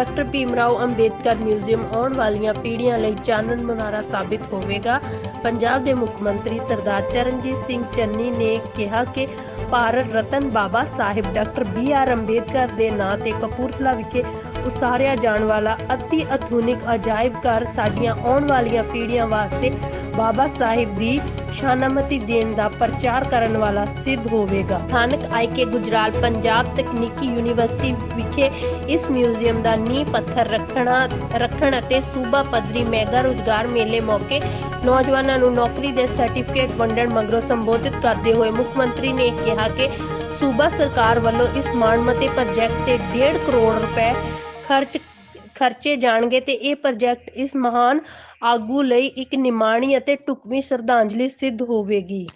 Doctor Bhimrao Ambedkar museum ਆਉਣ ਵਾਲੀਆਂ ਪੀੜ੍ਹੀਆਂ ਲਈ ਚਾਨਣ ਮੁਨਾਰਾ ਸਾਬਿਤ ਹੋਵੇਗਾ। ਪੰਜਾਬ ਦੇ ਮੁੱਖ ਮੰਤਰੀ ਸ.ਚਰਨਜ ਚੰਨੀ ਨੇ ਕਿਹਾ ਕਿ ਭਾਰਤ ਰਤਨ ਬਾਬਾ ਸਾਹਿਬ ਡਾਕਟਰ B.R. ਅੰਬੇਦਕਰ ਦੇ ਨਾਂ ਤੇ ਕਪੂਰਥਲਾ ਵਿਖੇ ਉਸਾਰਿਆ ਜਾਣ ਵਾਲਾ ਅਤੀ ਆਧੁਨਿਕ ਅਜਾਇਬ ਘਰ ਸਾਡੀਆਂ ਆਉਣ ਵਾਲੀਆਂ ਪੀੜ੍ਹੀਆਂ ਵਾਸਤੇ ਬਾਬਾ ਸਾਹਿਬ ਦੀ ਸ਼ਾਨਾਮਤੀ ਦੇਣ ਦਾ ਪ੍ਰਚਾਰ ਕਰਨ ਵਾਲਾ ਸਿੱਧ ਹੋਵੇਗਾ। ਸਥਾਨਕ ਆਈ.ਕ ਗੁਜਰਾਲ ਪੰਜਾਬ ਤਕਨੀਕੀ ਯੂਨੀਵਰਸਿਟੀ ਵਿਖੇ ਇਸ ਮਿਊਜ਼ੀਅਮ ਦਾ ਨੀਂਹ ਪੱਥਰ ਰੱਖਣ ਅਤੇ ਸੂਬਾ ਪੱਧਰੀ ਮੈਗਾ ਰੁਜ਼ਗਾਰ ਮੇਲੇ ਮੌਕੇ ਨੌਜਵਾਨਾਂ ਨੂੰ ਨੌਕਰੀ ਦੇ ਸਰਟੀਫਿਕੇਟ ਵੰਡਣ ਮਗਰੋਂ ਸੰਬੋਧਿਤ ਕਰਦੇ ਹੋਏ ਮੁੱਖ ਮੰਤਰੀ ਨੇ ਕਿਹਾ ਕਿ ਸੂਬਾ ਸਰਕਾਰ ਵੱਲੋਂ ਇਸ ਮਾਣਮੱਤੇ ਪ੍ਰੋਜੈਕਟ ਤੇ 1.5 ਕਰੋੜ ਰੁਪਏ ਖਰਚੇ ਜਾਣਗੇ ਤੇ ਇਹ ਪ੍ਰੋਜੈਕਟ ਇਸ ਮਹਾਨ ਆਗੂ ਲਈ ਇੱਕ ਨਿਮਾਣੀ ਅਤੇ ਢੁਕਵੀਂ ਸ਼ਰਧਾਂਜਲੀ ਸਿੱਧ ਹੋਵੇਗੀ।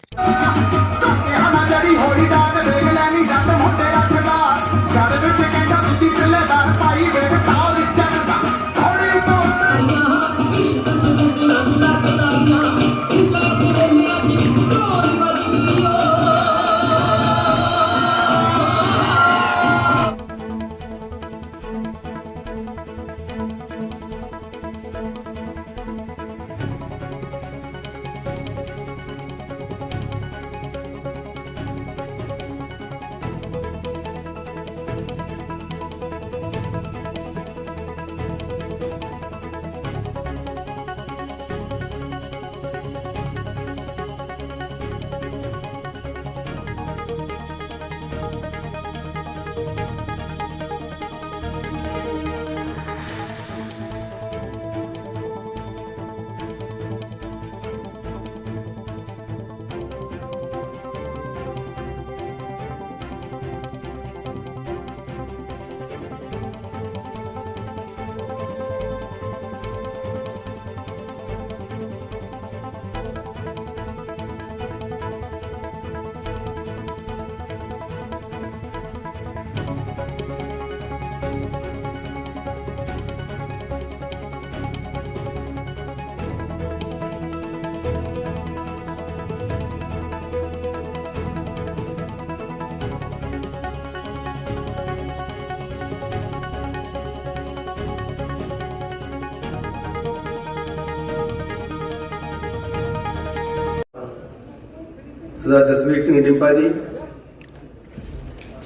ਸਰਦਾਰ ਜਸਵੀਰ ਸਿੰਘ ਡਿੰਪਾ ਜੀ,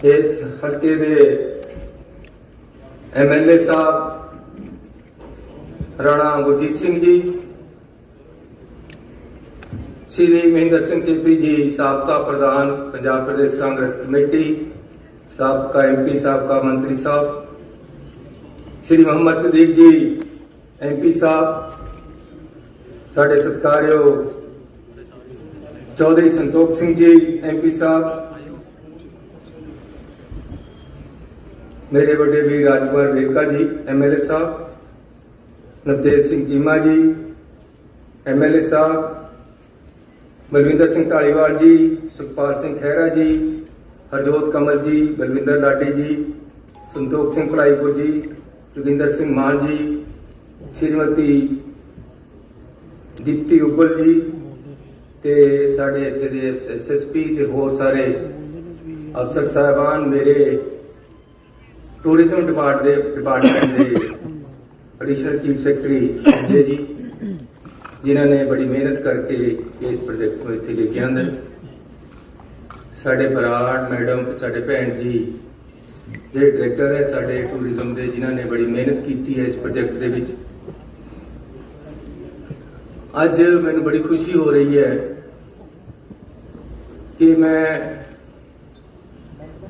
ਇਸ ਹਲਕੇ ਦੇ MLA ਸਾਹਿਬ ਰਾਣਾ ਗੁਰਜੀਤ ਸਿੰਘ ਜੀ, श्री महेंद्र सिंह KP जी साबका प्रधान पंजाब प्रदेश कांग्रेस कमेटी, साबका MP साबका मंत्री साहब, श्री मोहम्मद सदीक जी MP साहब, साढ़े सत्कारयोग चौधरी संतोख सिंह जी MP साहब, मेरे बड़े वीर राजकुमार वेरका जी MLA साहब, नवतेज सिंह चीमा जी MLA साहब, बलविंदर सिंह धालीवाल जी, सुखपाल सिंह खैरा जी, हरजोत कमल जी, बलविंदर लाडी जी, संतोख सिंह भलाईपुर जी, जोगिंदर सिंह मान जी, श्रीमती दीप्ति उब्बल जी ते साढ़े इत्थे दे SSP ते होर सारे अफसर साहबान, मेरे टूरिज्म डिपार्टमेंट के additional chief secretary Sanjay ji, जिन्होंने बड़ी मेहनत करके इस प्रोजेक्ट को इत्थे लेके आंदा, साढ़े बराड़ मैडम, साढ़े भैन जी जो डायरैक्टर है साढ़े टूरिज्म के, जिन्होंने बड़ी मेहनत की है इस प्रोजेक्ट के विच। अज मैनूं बड़ी खुशी हो रही है कि मैं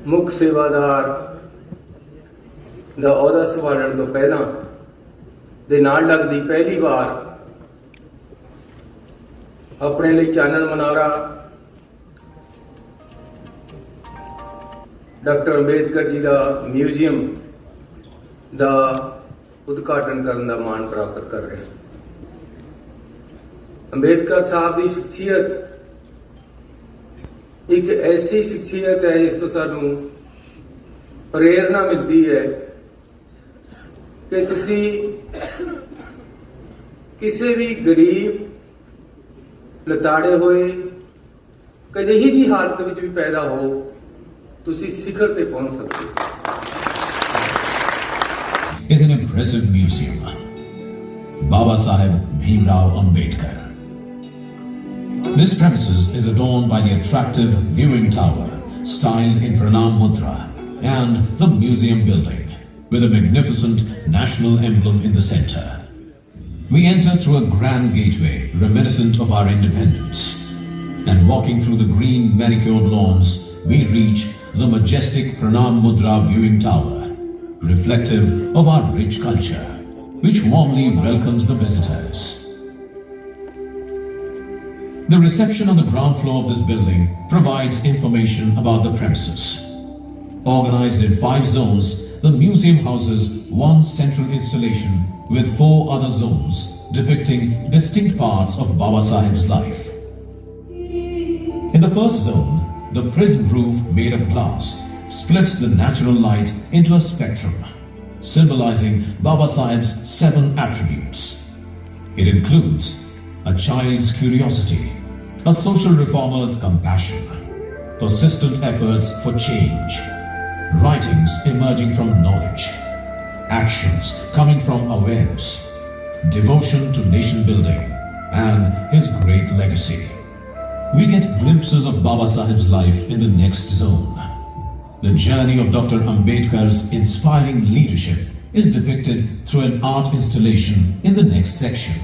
मुख सेवादार दा अहुदा संभालण तो पहला दे नाल लगदी पहली बार अपने लिए चानन मुनारा डॉक्टर अंबेडकर जी का म्यूजियम का उद्घाटन करने का मान प्राप्त कर रहे हैं। अंबेडकर साहब की शख्सियत एक ऐसी शख्सियत है, इस तो सानू प्रेरणा मिलती है कि तुसी किसी भी गरीब लताड़े होए कहीं जी हालत में भी पैदा हो, तुसी शिखर ते पहुंच सकते हो। Is an impressive museum, Baba Saheb Bhimrao Ambedkar. This premises is adorned by the attractive viewing tower, styled in Pranam Mudra, and the museum building, with a magnificent national emblem in the center. We enter through a grand gateway reminiscent of our independence, and walking through the green manicured lawns, we reach the majestic Pranam Mudra viewing tower, reflective of our rich culture, which warmly welcomes the visitors. The reception on the ground floor of this building provides information about the premises. Organized in 5 zones, the museum houses one central installation with 4 other zones depicting distinct parts of Baba Saheb's life. In the first zone, the prism roof made of glass splits the natural light into a spectrum, symbolizing Baba Saheb's 7 attributes. It includes a child's curiosity, a social reformer's compassion, persistent efforts for change, writings emerging from knowledge, actions coming from awareness, devotion to nation building, and his great legacy. We get glimpses of Baba Saheb's life in the next zone. The journey of Dr. Ambedkar's inspiring leadership is depicted through an art installation in the next section.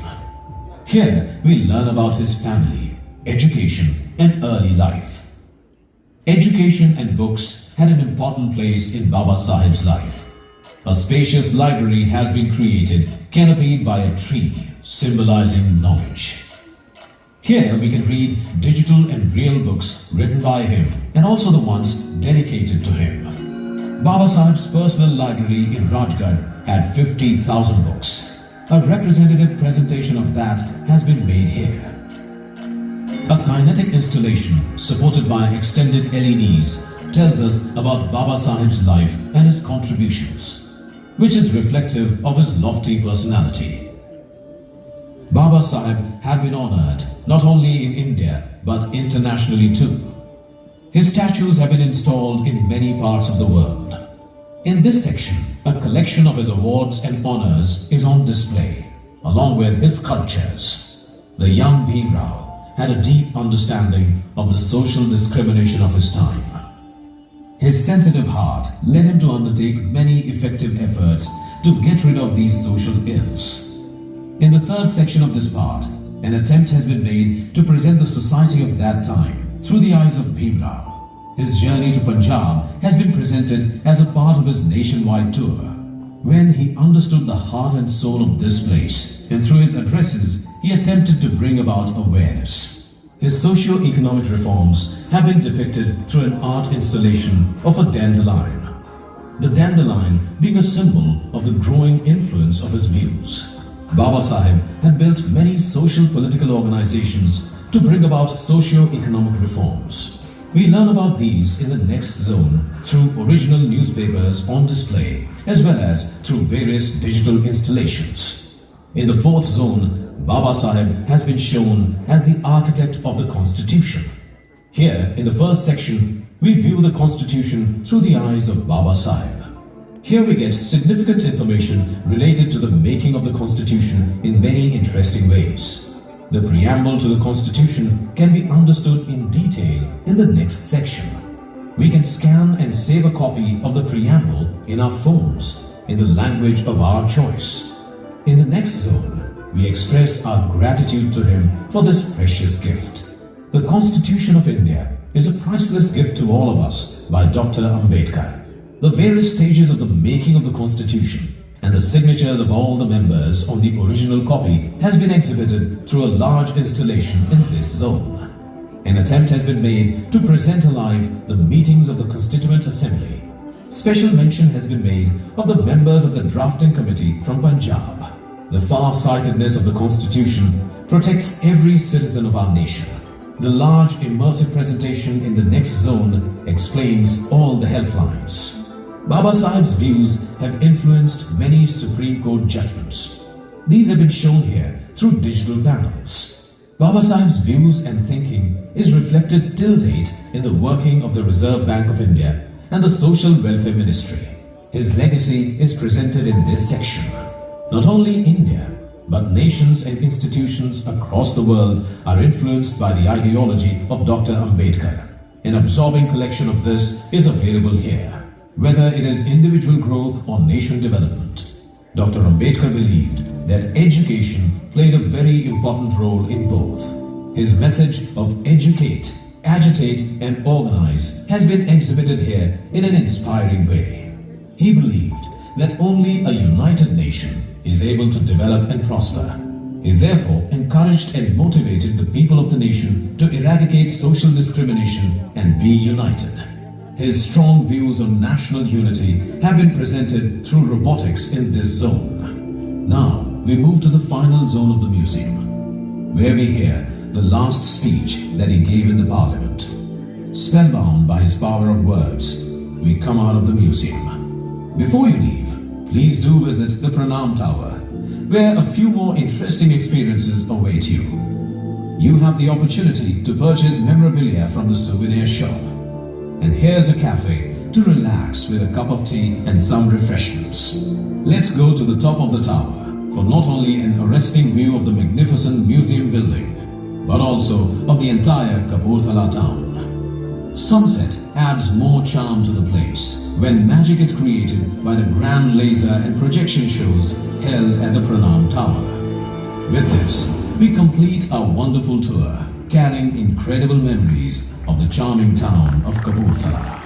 Here we learn about his family, education, and early life. Education and books had an important place in Baba Saheb's life. A spacious library has been created, canopied by a tree, symbolizing knowledge. Here we can read digital and real books written by him, and also the ones dedicated to him. Baba Saheb's personal library in Rajgarh had 50,000 books. A representative presentation of that has been made here. A kinetic installation supported by extended LEDs tells us about Baba Saheb's life and his contributions, which is reflective of his lofty personality. Baba Saheb had been honored not only in India but internationally too. His statues have been installed in many parts of the world. In this section, a collection of his awards and honors is on display, along with his sculptures. The young Bhimrao had a deep understanding of the social discrimination of his time. His sensitive heart led him to undertake many effective efforts to get rid of these social ills. In the third section of this part, an attempt has been made to present the society of that time through the eyes of Bhimrao. His journey to Punjab has been presented as a part of his nationwide tour, when he understood the heart and soul of this place, and through his addresses, he attempted to bring about awareness. His socio-economic reforms have been depicted through an art installation of a dandelion. The dandelion being a symbol of the growing influence of his views. Baba Saheb had built many social political organizations to bring about socio-economic reforms. We learn about these in the next zone through original newspapers on display, as well as through various digital installations. In the fourth zone, Baba Saheb has been shown as the architect of the Constitution. Here, in the first section, we view the Constitution through the eyes of Baba Saheb. Here we get significant information related to the making of the Constitution in many interesting ways. The preamble to the Constitution can be understood in detail in the next section. We can scan and save a copy of the preamble in our phones in the language of our choice. In the next zone, we express our gratitude to him for this precious gift. The Constitution of India is a priceless gift to all of us by Dr. Ambedkar. The various stages of the making of the Constitution and the signatures of all the members on the original copy has been exhibited through a large installation in this zone. An attempt has been made to present alive the meetings of the Constituent Assembly. Special mention has been made of the members of the drafting committee from Punjab. The far-sightedness of the Constitution protects every citizen of our nation. The large immersive presentation in the next zone explains all the helplines. Baba Saheb's views have influenced many Supreme Court judgments. These have been shown here through digital panels. Baba Saheb's views and thinking is reflected till date in the working of the Reserve Bank of India and the Social Welfare Ministry. His legacy is presented in this section. Not only India, but nations and institutions across the world are influenced by the ideology of Dr. Ambedkar. An absorbing collection of this is available here, whether it is individual growth or nation development. Dr. Ambedkar believed that education played a very important role in both. His message of educate, agitate and organize has been exhibited here in an inspiring way. He believed that only a united nation is able to develop and prosper. He therefore encouraged and motivated the people of the nation to eradicate social discrimination and be united. His strong views on national unity have been presented through robotics in this zone. Now we move to the final zone of the museum, where we hear the last speech that he gave in the parliament. Spellbound by his power of words, we come out of the museum. Before you leave, please do visit the Pranam Tower, where a few more interesting experiences await you. You have the opportunity to purchase memorabilia from the souvenir shop. And here's a cafe to relax with a cup of tea and some refreshments. Let's go to the top of the tower for not only an arresting view of the magnificent museum building, but also of the entire Kapurthala town. Sunset adds more charm to the place when magic is created by the grand laser and projection shows held at the Pranam Tower. With this, we complete our wonderful tour, carrying incredible memories of the charming town of Kapurthala.